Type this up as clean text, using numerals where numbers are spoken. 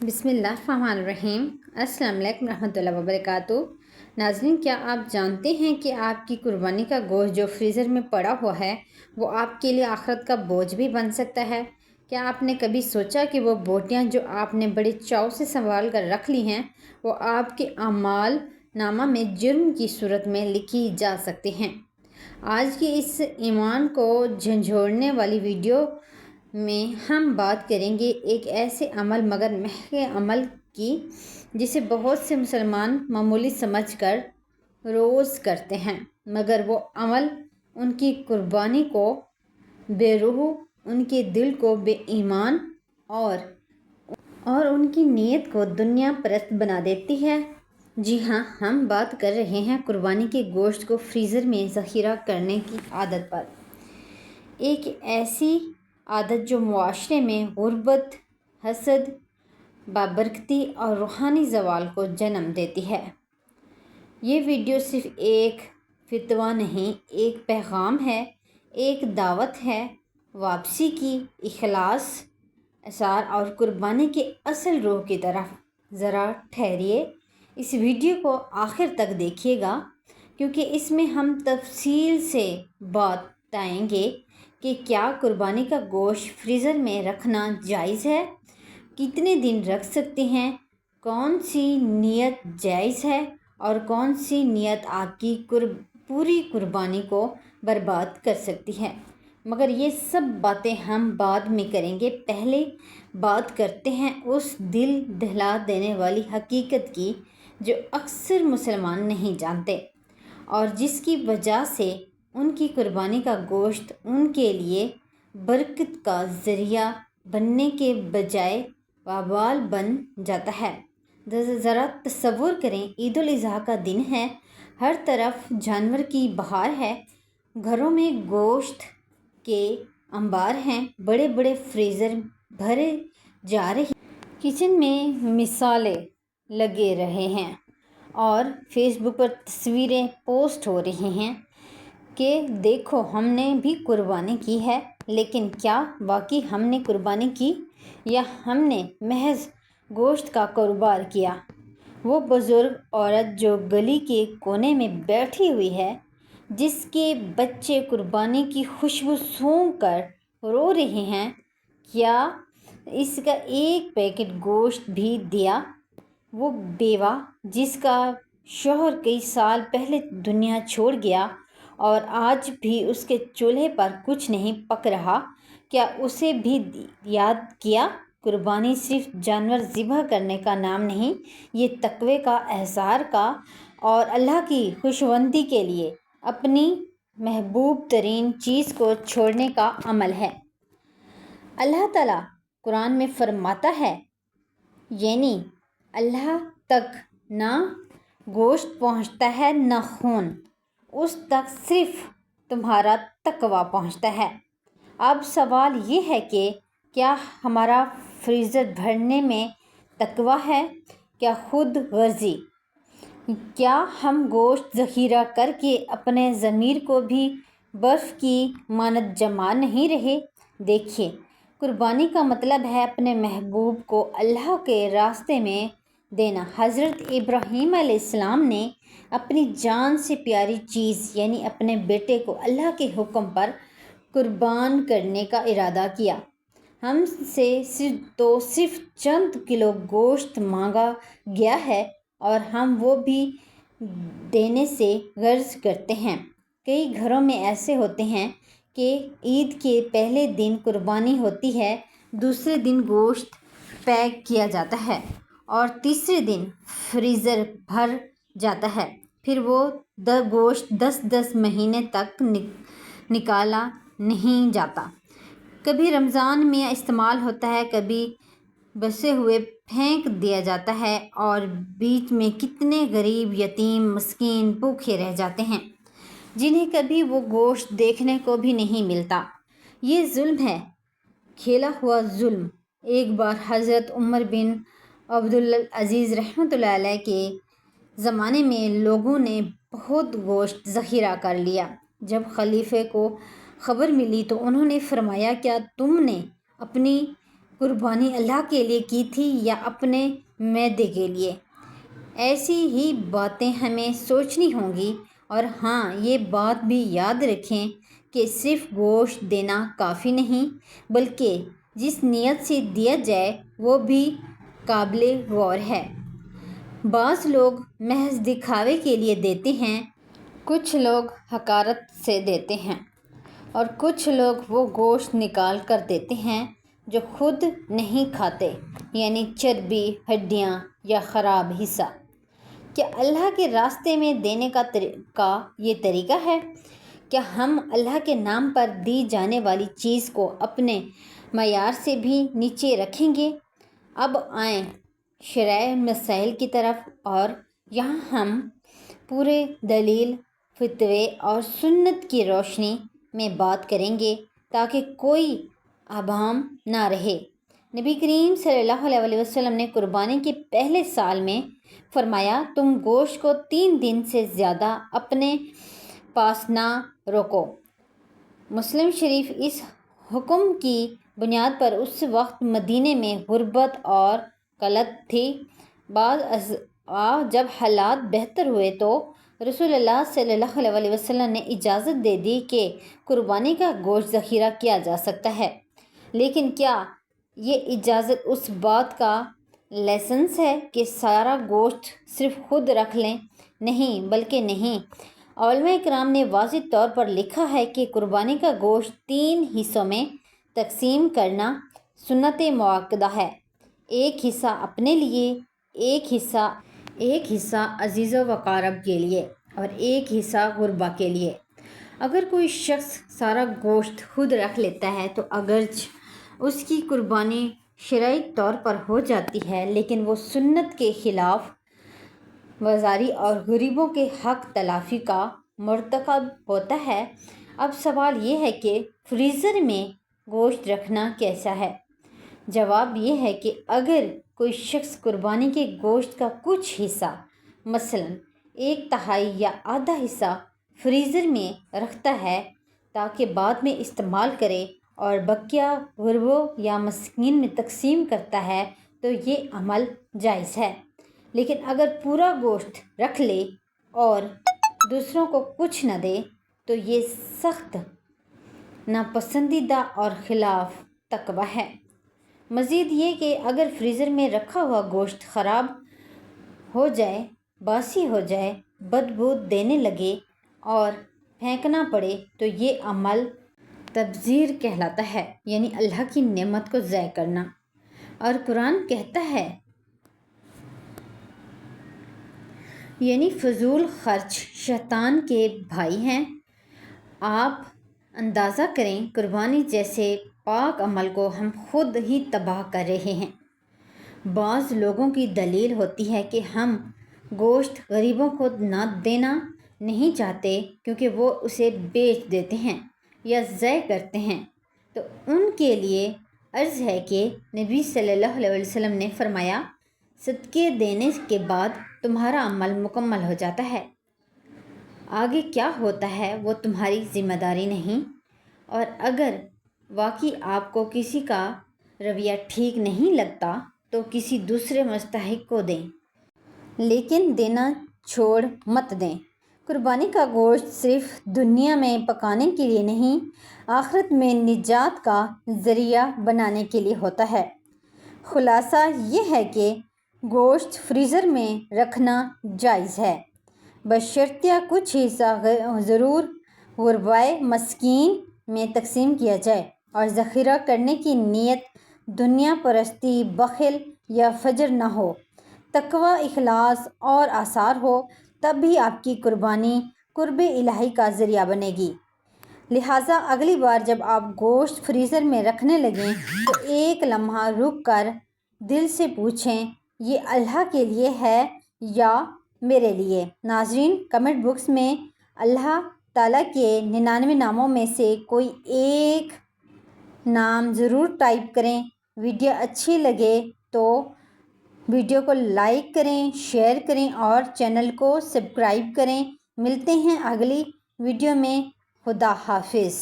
بسم اللہ الرحمن الرحیم۔ السلام علیکم ورحمۃ اللہ وبرکاتہ۔ ناظرین، کیا آپ جانتے ہیں کہ آپ کی قربانی کا گوشت جو فریزر میں پڑا ہوا ہے وہ آپ کے لیے آخرت کا بوجھ بھی بن سکتا ہے؟ کیا آپ نے کبھی سوچا کہ وہ بوٹیاں جو آپ نے بڑے چاؤ سے سنبھال کر رکھ لی ہیں وہ آپ کے اعمال نامہ میں جرم کی صورت میں لکھی جا سکتی ہیں؟ آج کی اس ایمان کو جھنجھوڑنے والی ویڈیو میں ہم بات کریں گے ایک ایسے عمل مگر مہنگے عمل کی جسے بہت سے مسلمان معمولی سمجھ کر روز کرتے ہیں، مگر وہ عمل ان کی قربانی کو بے روح، ان کے دل کو بے ایمان اور ان کی نیت کو دنیا پرست بنا دیتی ہے۔ جی ہاں، ہم بات کر رہے ہیں قربانی کے گوشت کو فریزر میں ذخیرہ کرنے کی عادت پر۔ ایک ایسی عادت جو معاشرے میں غربت، حسد، بابرکتی اور روحانی زوال کو جنم دیتی ہے۔ یہ ویڈیو صرف ایک فتویٰ نہیں، ایک پیغام ہے، ایک دعوت ہے واپسی کی، اخلاص، اثار اور قربانی کے اصل روح کی طرف۔ ذرا ٹھہریے، اس ویڈیو کو آخر تک دیکھیے گا کیونکہ اس میں ہم تفصیل سے بتائیں گے کہ کیا قربانی کا گوشت فریزر میں رکھنا جائز ہے، کتنے دن رکھ سکتے ہیں، کون سی نیت جائز ہے اور کون سی نیت آپ کی پوری قربانی کو برباد کر سکتی ہے۔ مگر یہ سب باتیں ہم بعد میں کریں گے، پہلے بات کرتے ہیں اس دل دہلا دینے والی حقیقت کی جو اکثر مسلمان نہیں جانتے اور جس کی وجہ سے ان کی قربانی کا گوشت ان کے لیے برکت کا ذریعہ بننے کے بجائے وبال بن جاتا ہے۔ ذرا تصور کریں، عید الاضحیٰ کا دن ہے، ہر طرف جانور کی بہار ہے، گھروں میں گوشت کے انبار ہیں، بڑے بڑے فریزر بھرے جا رہے ہیں، کچن میں مسالے لگے رہے ہیں اور فیس بک پر تصویریں پوسٹ ہو رہی ہیں کہ دیکھو ہم نے بھی قربانی کی ہے۔ لیکن کیا واقعی ہم نے قربانی کی یا ہم نے محض گوشت کا کاروبار کیا؟ وہ بزرگ عورت جو گلی کے کونے میں بیٹھی ہوئی ہے، جس کے بچے قربانی کی خوشبو سونگھ کر رو رہے ہیں، کیا اس کا ایک پیکٹ گوشت بھی دیا؟ وہ بیوہ جس کا شوہر کئی سال پہلے دنیا چھوڑ گیا اور آج بھی اس کے چولہے پر کچھ نہیں پک رہا، کیا اسے بھی یاد کیا؟ قربانی صرف جانور ذبح کرنے کا نام نہیں، یہ تقوی کا، اظہار کا اور اللہ کی خوشنودی کے لیے اپنی محبوب ترین چیز کو چھوڑنے کا عمل ہے۔ اللہ تعالیٰ قرآن میں فرماتا ہے، یعنی اللہ تک نہ گوشت پہنچتا ہے نہ خون، اس تک صرف تمہارا تقویٰ پہنچتا ہے۔ اب سوال یہ ہے کہ کیا ہمارا فریزر بھرنے میں تقویٰ ہے؟ کیا خود غرضی؟ کیا ہم گوشت ذخیرہ کر کے اپنے ضمیر کو بھی برف کی مانند جما نہیں رہے؟ دیکھیے، قربانی کا مطلب ہے اپنے محبوب کو اللہ کے راستے میں دینا۔ حضرت ابراہیم علیہ السلام نے اپنی جان سے پیاری چیز یعنی اپنے بیٹے کو اللہ کے حکم پر قربان کرنے کا ارادہ کیا۔ ہم سے صرف چند کلو گوشت مانگا گیا ہے اور ہم وہ بھی دینے سے گریز کرتے ہیں۔ کئی گھروں میں ایسے ہوتے ہیں کہ عید کے پہلے دن قربانی ہوتی ہے، دوسرے دن گوشت پیک کیا جاتا ہے اور تیسرے دن فریزر بھر جاتا ہے، پھر وہ گوشت 10 مہینے تک نکالا نہیں جاتا۔ کبھی رمضان میں استعمال ہوتا ہے، کبھی بچے ہوئے پھینک دیا جاتا ہے اور بیچ میں کتنے غریب، یتیم، مسکین بھوکے رہ جاتے ہیں جنہیں کبھی وہ گوشت دیکھنے کو بھی نہیں ملتا۔ یہ ظلم ہے، کھیلا ہوا ظلم۔ ایک بار حضرت عمر بن عبدالعزیز رحمۃ اللہ علیہ کے زمانے میں لوگوں نے بہت گوشت ذخیرہ کر لیا۔ جب خلیفہ کو خبر ملی تو انہوں نے فرمایا، کیا تم نے اپنی قربانی اللہ کے لیے کی تھی یا اپنے معدے کے لیے؟ ایسی ہی باتیں ہمیں سوچنی ہوں گی۔ اور ہاں، یہ بات بھی یاد رکھیں کہ صرف گوشت دینا کافی نہیں، بلکہ جس نیت سے دیا جائے وہ بھی قابل غور ہے۔ بعض لوگ محض دکھاوے کے لیے دیتے ہیں، کچھ لوگ حقارت سے دیتے ہیں، اور کچھ لوگ وہ گوشت نکال کر دیتے ہیں جو خود نہیں کھاتے، یعنی چربی، ہڈیاں یا خراب حصہ۔ کیا اللہ کے راستے میں دینے کا یہ طریقہ ہے؟ کیا ہم اللہ کے نام پر دی جانے والی چیز کو اپنے معیار سے بھی نیچے رکھیں گے؟ اب آئیں شرعی مسائل کی طرف، اور یہاں ہم پورے دلیل، فتوے اور سنت کی روشنی میں بات کریں گے تاکہ کوئی ابہام نہ رہے۔ نبی کریم صلی اللہ علیہ وسلم نے قربانی کے پہلے سال میں فرمایا، تم گوشت کو 3 دن سے زیادہ اپنے پاس نہ رکھو۔ مسلم شریف۔ اس حکم کی بنیاد پر اس وقت مدینے میں غربت اور قلت تھی۔ بعض جب حالات بہتر ہوئے تو رسول اللہ صلی اللہ علیہ وسلم نے اجازت دے دی کہ قربانی کا گوشت ذخیرہ کیا جا سکتا ہے۔ لیکن کیا یہ اجازت اس بات کا لائسنس ہے کہ سارا گوشت صرف خود رکھ لیں؟ نہیں، بلکہ نہیں۔ علماء کرام نے واضح طور پر لکھا ہے کہ قربانی کا گوشت 3 حصوں میں تقسیم کرنا سنت مؤکدہ ہے۔ ایک حصہ اپنے لیے، ایک حصہ عزیز و اقارب کے لیے، اور ایک حصہ غربا کے لیے۔ اگر کوئی شخص سارا گوشت خود رکھ لیتا ہے تو اگرچہ اس کی قربانی شرعی طور پر ہو جاتی ہے، لیکن وہ سنت کے خلاف ورزی اور غریبوں کے حق تلافی کا مرتکب ہوتا ہے۔ اب سوال یہ ہے کہ فریزر میں گوشت رکھنا کیسا ہے؟ جواب یہ ہے کہ اگر کوئی شخص قربانی کے گوشت کا کچھ حصہ، مثلاً 1/3 یا آدھا حصہ فریزر میں رکھتا ہے تاکہ بعد میں استعمال کرے، اور بقیہ غریبوں یا مساکین میں تقسیم کرتا ہے، تو یہ عمل جائز ہے۔ لیکن اگر پورا گوشت رکھ لے اور دوسروں کو کچھ نہ دے تو یہ سخت ناپسندیدہ اور خلاف تقویٰ ہے۔ مزید یہ کہ اگر فریزر میں رکھا ہوا گوشت خراب ہو جائے، باسی ہو جائے، بدبو دینے لگے اور پھینکنا پڑے تو یہ عمل تبذیر کہلاتا ہے، یعنی اللہ کی نعمت کو ضائع کرنا۔ اور قرآن کہتا ہے، یعنی فضول خرچ شیطان کے بھائی ہیں۔ آپ اندازہ کریں، قربانی جیسے پاک عمل کو ہم خود ہی تباہ کر رہے ہیں۔ بعض لوگوں کی دلیل ہوتی ہے کہ ہم گوشت غریبوں کو نہ دینا نہیں چاہتے کیونکہ وہ اسے بیچ دیتے ہیں یا ضائع کرتے ہیں۔ تو ان کے لیے عرض ہے کہ نبی صلی اللہ علیہ وسلم نے فرمایا، صدقے دینے کے بعد تمہارا عمل مکمل ہو جاتا ہے، آگے کیا ہوتا ہے وہ تمہاری ذمہ داری نہیں۔ اور اگر واقعی آپ کو کسی کا رویہ ٹھیک نہیں لگتا تو کسی دوسرے مستحق کو دیں، لیکن دینا چھوڑ مت دیں۔ قربانی کا گوشت صرف دنیا میں پکانے کے لیے نہیں، آخرت میں نجات کا ذریعہ بنانے کے لیے ہوتا ہے۔ خلاصہ یہ ہے کہ گوشت فریزر میں رکھنا جائز ہے، بشرطیہ کچھ حصہ ضرور غربائے مسکین میں تقسیم کیا جائے، اور ذخیرہ کرنے کی نیت دنیا پرستی، بخل یا فجر نہ ہو، تقویٰ، اخلاص اور آثار ہو، تب بھی آپ کی قربانی قرب الہی کا ذریعہ بنے گی۔ لہٰذا اگلی بار جب آپ گوشت فریزر میں رکھنے لگیں تو ایک لمحہ رک کر دل سے پوچھیں، یہ اللہ کے لیے ہے یا میرے لیے؟ ناظرین، کمنٹ باکس میں اللہ تعالیٰ کے 99 ناموں میں سے کوئی ایک نام ضرور ٹائپ کریں۔ ویڈیو اچھی لگے تو ویڈیو کو لائک کریں، شیئر کریں اور چینل کو سبسکرائب کریں۔ ملتے ہیں اگلی ویڈیو میں۔ خدا حافظ۔